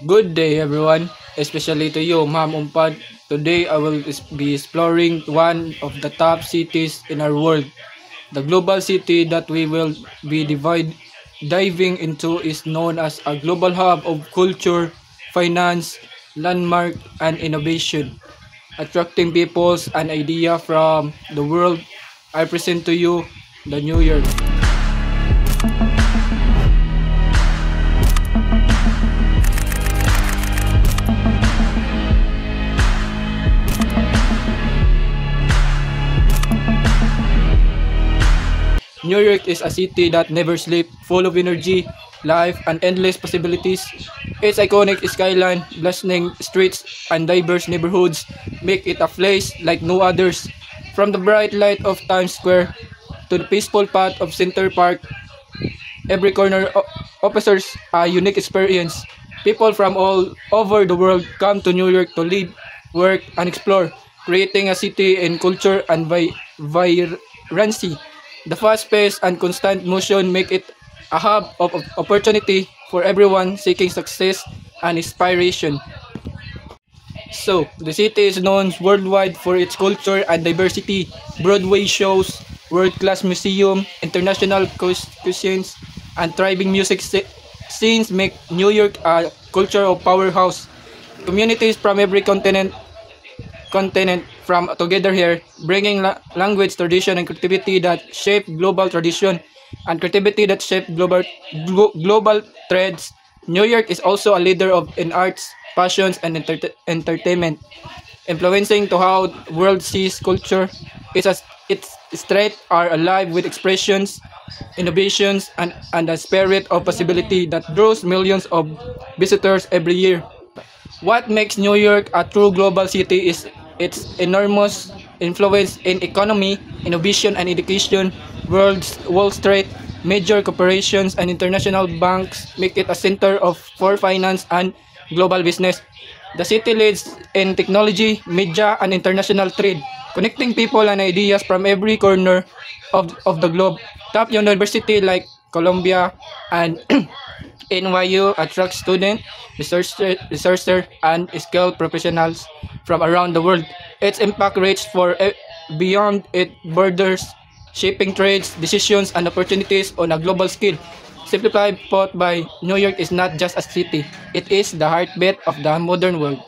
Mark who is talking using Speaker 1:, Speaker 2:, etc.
Speaker 1: Good day, everyone, especially to you, Ma'am Umpad. Today, I will be exploring one of the top cities in our world. The global city that we will be diving into is known as a global hub of culture, finance, landmark, and innovation, attracting peoples and ideas from the world. I present to you the New York. New York is a city that never sleeps, full of energy, life, and endless possibilities. Its iconic skyline, bustling streets, and diverse neighborhoods make it a place like no others. From the bright light of Times Square to the peaceful path of Center Park, every corner offers a unique experience. People from all over the world come to New York to live, work, and explore, creating a city in culture and vibrancy. The fast pace and constant motion make it a hub of opportunity for everyone seeking success and inspiration. So, the city is known worldwide for its culture and diversity. Broadway shows, world-class museum, international cuisines, and thriving music scenes make New York a cultural powerhouse. Communities from every continent from together here, bringing language, tradition, and creativity that shape global tradition and creativity that shape global trends. New York is also a leader in arts, passions, and entertainment, influencing to how the world sees culture. Its streets are alive with expressions, innovations, and a spirit of possibility that draws millions of visitors every year. What makes New York a true global city is its enormous influence in economy, innovation, and education. Wall Street, major corporations, and international banks make it a center for finance and global business. The city leads in technology, media, and international trade, connecting people and ideas from every corner of the globe. Top university like Columbia and NYU attracts students, researchers, and skilled professionals from around the world. Its impact reaches beyond its borders, shaping trades, decisions, and opportunities on a global scale. Simplified put by New York is not just a city, it is the heartbeat of the modern world.